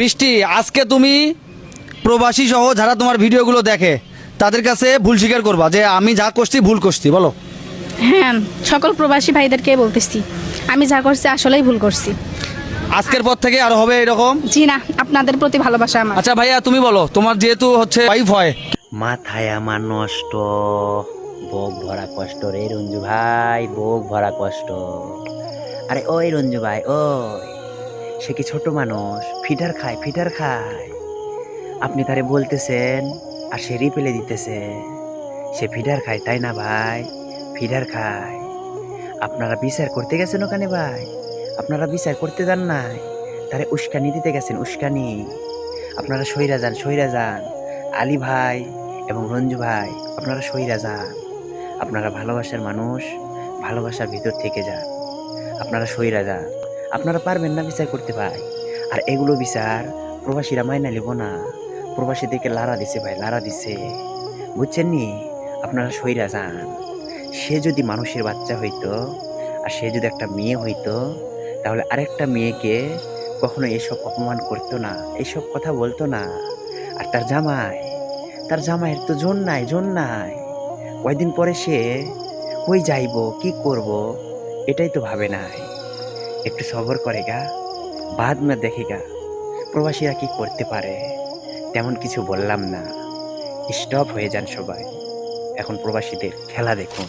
বৃষ্টি, আজকে তুমি প্রবাসী সহ যারা তোমার ভিডিওগুলো দেখে তাদের কাছে ভুল স্বীকার করবা যে আমি যা করছি ভুল করছি, বলো। হ্যাঁ, সকল প্রবাসী ভাইদেরকে বলতেছি আমি যা করছি আসলেই ভুল করছি। আজকের পর থেকে আর হবে এরকম? জি না, আপনাদের প্রতি ভালোবাসা আমার। আচ্ছা ভাইয়া, তুমি বলো, তোমার যেহেতু হচ্ছে ওয়াইফ হয়। মাথায় আমার নষ্ট, বুক ভরা কষ্ট রে রঞ্জু ভাই, বুক ভরা কষ্ট। আরে ওই রঞ্জু ভাই, ওই সে কি ছোট মানুষ? ফিডার খায়, ফিডার খায়। আপনি তারে বলতেছেন আর সে রিপেলে দিতেছে সে ফিডার খায়, তাই না ভাই? ফিডার খায়। আপনারা বিচার করতে গেছেন ওখানে ভাই, আপনারা বিচার করতে যান নাই, তারে উস্কানি দিতে গেছেন, উস্কানি। আপনারা সইরা যান, সইরা যান। আলী ভাই এবং রঞ্জু ভাই, আপনারা সইরা যান। আপনারা ভালোবাসার মানুষ, ভালোবাসার ভিতর থেকে যান। আপনারা সইরা যান। আপনারা পারবেন না বিচার করতে ভাই। আর এগুলো বিচার প্রবাসীরা মাইনা নেব না। প্রবাসীদেরকে লাড়া দিছে ভাই, লাড়া দিছে, বুঝছেন নি? আপনারা সইরা যান। সে যদি মানুষের বাচ্চা হইতো আর সে যদি একটা মেয়ে হইতো, তাহলে আরেকটা মেয়েকে কখনো এসব অপমান করতো না, এইসব কথা বলতো না। আর তার জামাইয়ের তো জোর নাই, জোর নাই। কয়দিন পরে সে কই যাইব, কি করব, এটাই তো ভাবে নাই। একটু সবর করে গা, বাদ মে দেখে গা প্রবাসীরা কি করতে পারে। তেমন কিছু বললাম না, স্টপ হয়ে যান সবাই। এখন প্রবাসীদের খেলা দেখুন।